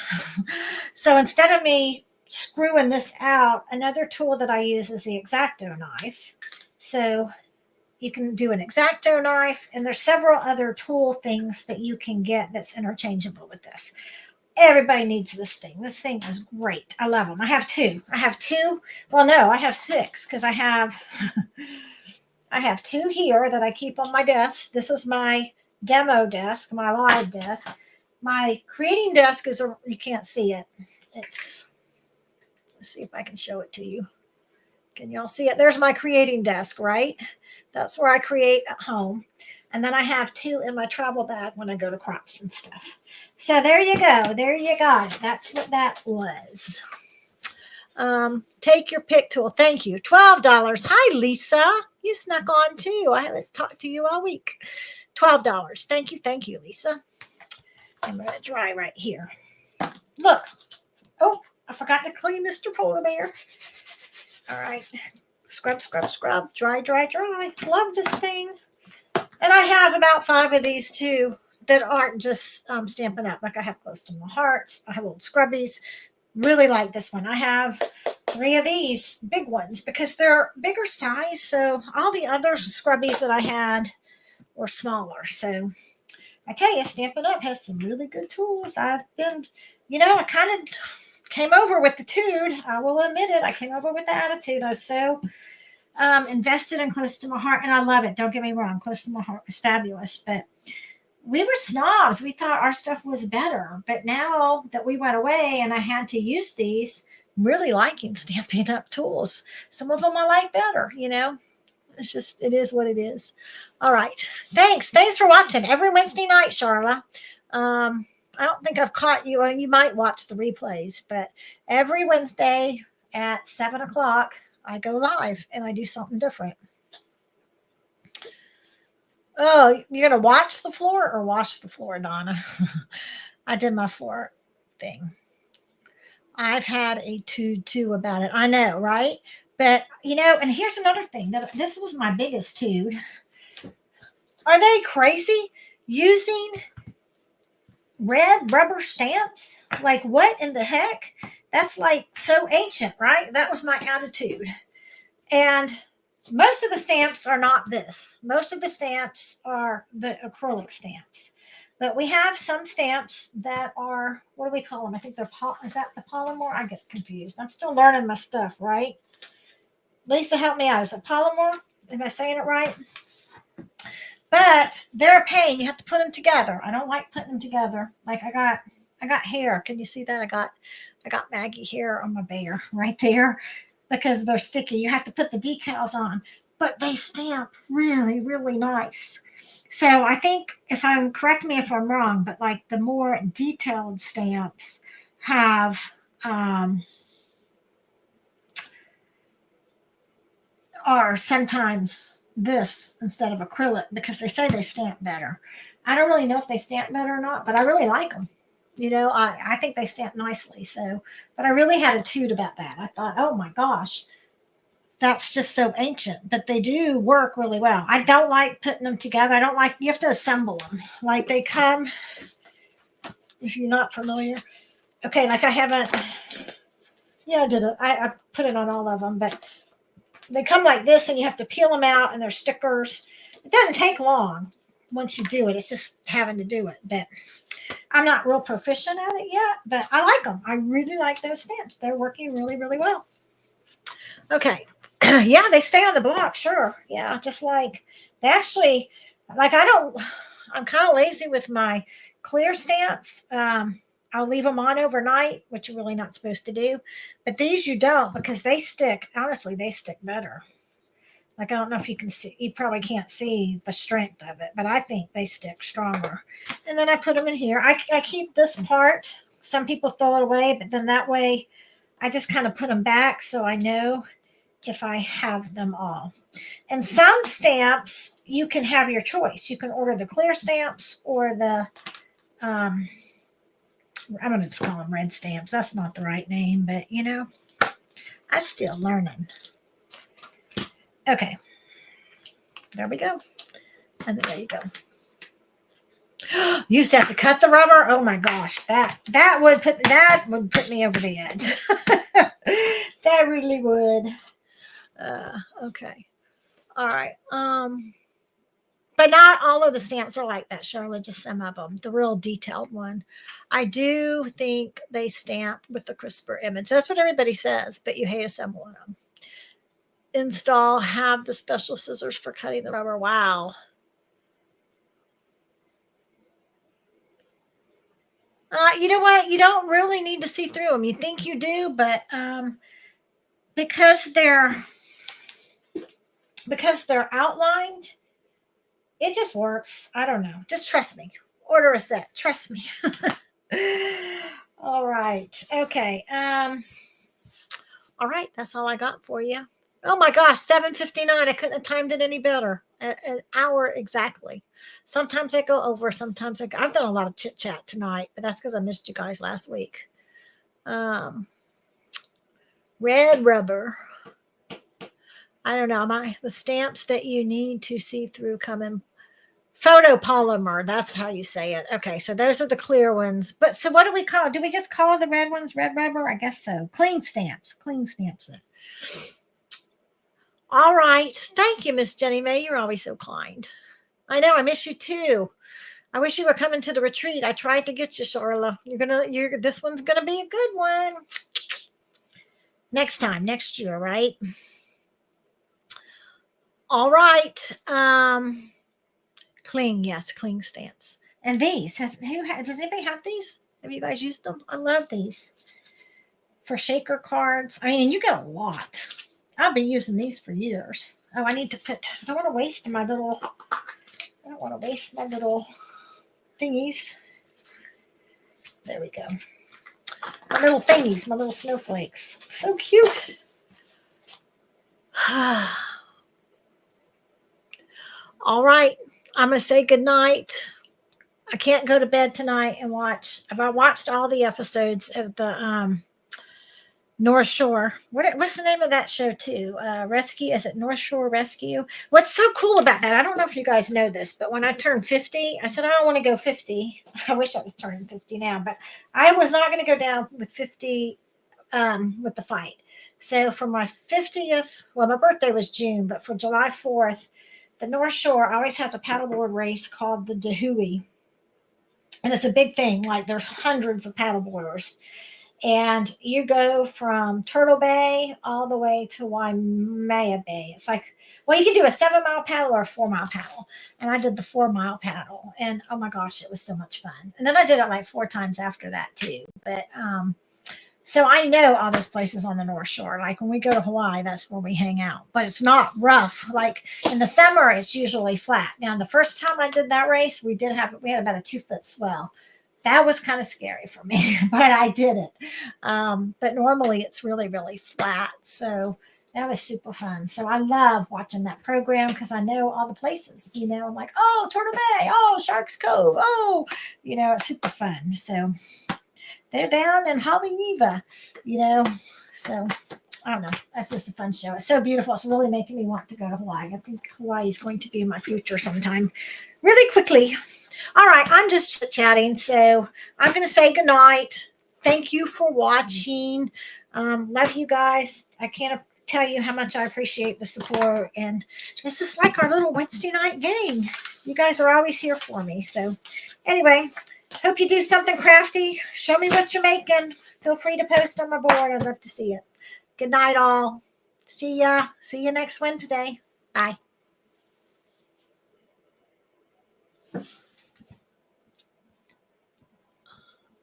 So instead of me screwing this out, another tool that I use is the X-Acto knife. So you can do an X-Acto knife, and there's several other tool things that you can get that's interchangeable with this. Everybody needs this thing. This thing is great. I love them. I have two. Well, no, I have six, because I have two here that I keep on my desk. This is my demo desk, my live desk. My creating desk you can't see it. Let's see if I can show it to you. Can y'all see it? There's my creating desk, right? That's where I create at home. And then I have two in my travel bag when I go to crops and stuff. So there you go. There you got it. That's what that was. Take your pick tool. Thank you. $12. Hi, Lisa. You snuck on too. I haven't talked to you all week. $12. Thank you. Thank you, Lisa. I'm going to dry right here. Look. Oh, I forgot to clean Mr. Polar Bear. All right. Scrub, scrub, scrub. Dry, dry, dry. Love this thing. And I have about 5 of these too that aren't just Stampin' Up. Like I have Close to My Hearts. I have old scrubbies. Really like this one. I have 3 of these big ones because they're bigger size. So all the other scrubbies that I had were smaller. So I tell you, Stampin' Up has some really good tools. I've been, I kind of came over with the tude. I will admit it. I came over with the attitude. I was so invested in Close to My Heart, and I love it. Don't get me wrong. Close to My Heart was fabulous, but we were snobs. We thought our stuff was better. But now that we went away and I had to use these, I'm really liking Stampin' Up tools. Some of them I like better, It's just, it is what it is. All right. Thanks for watching. Every Wednesday night, Charla. I don't think I've caught you. You might watch the replays, but every Wednesday at 7 o'clock, I go live and I do something different. Oh, you're going to watch the floor or wash the floor, Donna? I did my floor thing. I've had a tude too about it. I know, right? But, and here's another thing. This was my biggest tude. Are they crazy? Using red rubber stamps? Like, what in the heck? That's like so ancient, right? That was my attitude. And most of the stamps are not this. Most of the stamps are the acrylic stamps. But we have some stamps that are, what do we call them? I think they're, is that the polymer? I get confused. I'm still learning my stuff, right? Lisa, help me out. Is it polymer? Am I saying it right? But they're a pain. You have to put them together. I don't like putting them together. Like I got hair. Can you see that? I got Maggie hair on my bear right there because they're sticky. You have to put the decals on, but they stamp really, really nice. So I think if I'm, correct me if I'm wrong, but like the more detailed stamps have um, are sometimes this instead of acrylic because they say they stamp better. I don't really know if they stamp better or not, but I really like them. I think they stamp nicely. So, but I really had a toot about that. I thought, oh my gosh, that's just so ancient, but they do work really well. I don't like putting them together. I don't like, you have to assemble them. Like they come, if you're not familiar. Okay, like I haven't, yeah, I did it. I put it on all of them, but they come like this and you have to peel them out and they're stickers. It doesn't take long once you do it. It's just having to do it. But I'm not real proficient at it yet, but I like them. I really like those stamps. They're working really, really well. Okay. Yeah, they stay on the block. Sure. Yeah. Just like they actually, like I'm kind of lazy with my clear stamps. I'll leave them on overnight, which you're really not supposed to do. But these you don't because they stick. Honestly, they stick better. Like I don't know if you can see, you probably can't see the strength of it, but I think they stick stronger. And then I put them in here. I keep this part. Some people throw it away, but then that way I just kind of put them back so I know if I have them all. And some stamps, you can have your choice. You can order the clear stamps or the, I'm going to just call them red stamps. That's not the right name, but I'm still learning. Okay. There we go. And then there you go. You used to have to cut the rubber. Oh my gosh, that would put me over the edge. That really would. Okay. All right. But not all of the stamps are like that, Charlotte. Just some of them. The real detailed one. I do think they stamp with the crisper image. That's what everybody says, but you hate assembling them. Install, have the special scissors for cutting the rubber. Wow. You know what? You don't really need to see through them. You think you do, but because they're outlined, it just works. I don't know. Just trust me. Order a set. Trust me. All right. Okay. All right. That's all I got for you. Oh my gosh, 7:59. I couldn't have timed it any better. An hour exactly. Sometimes I go over, sometimes I've done a lot of chit chat tonight, but that's because I missed you guys last week. Red rubber. I don't know. The stamps that you need to see through come in photopolymer. That's how you say it. Okay, so those are the clear ones. But so what do we call? Do we just call the red ones red rubber? I guess so. Clean stamps. Clean stamps. All right. Thank you, Miss Jenny May. You're always so kind. I know. I miss you too. I wish you were coming to the retreat. I tried to get you, Charla. This one's gonna be a good one. Next year, right? All right. Cling, yes, cling stamps. And these, does anybody have these? Have you guys used them? I love these for shaker cards. I mean, you get a lot. I'll be using these for years. Oh, I don't want to waste my little thingies. There we go. My little thingies, my little snowflakes. So cute. All right. I'm going to say good night. I can't go to bed tonight and watch. I watched all the episodes of the North Shore. What's the name of that show too? Rescue? Is it North Shore Rescue? What's so cool about that? I don't know if you guys know this, but when I turned 50, I said I don't want to go 50. I wish I was turning 50 now, but I was not going to go down with 50 with the fight. So for my 50th, well, my birthday was June, but for July 4th, the North Shore always has a paddleboard race called the Dahui. And it's a big thing. Like there's hundreds of paddleboarders, and you go from Turtle Bay all the way to Waimea Bay. It's like, well, you can do a 7 mile paddle or a 4 mile paddle. And I did the 4 mile paddle, and oh my gosh, it was so much fun. And then I did it like 4 times after that too. But so I know all those places on the North Shore. Like when we go to Hawaii, that's where we hang out. But it's not rough. Like in the summer, it's usually flat. Now, the first time I did that race, we had about a 2 foot swell. That was kind of scary for me, but I did it. But normally it's really, really flat. So that was super fun. So I love watching that program because I know all the places. I'm like, oh, Turtle Bay, oh, Sharks Cove, oh, it's super fun. So they're down in Haleiwa, So I don't know. That's just a fun show. It's so beautiful. It's really making me want to go to Hawaii. I think Hawaii is going to be in my future sometime really quickly. All right. I'm just chit chatting. So I'm going to say goodnight. Thank you for watching. Love you guys. I can't tell you how much I appreciate the support. And it's just like our little Wednesday night gang. You guys are always here for me. So anyway, hope you do something crafty. Show me what you're making. Feel free to post on my board. I'd love to see it. Good night, all. See ya. See you next Wednesday. Bye.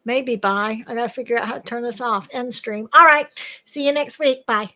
Maybe bye. I got to figure out how to turn this off. End stream. All right. See you next week. Bye.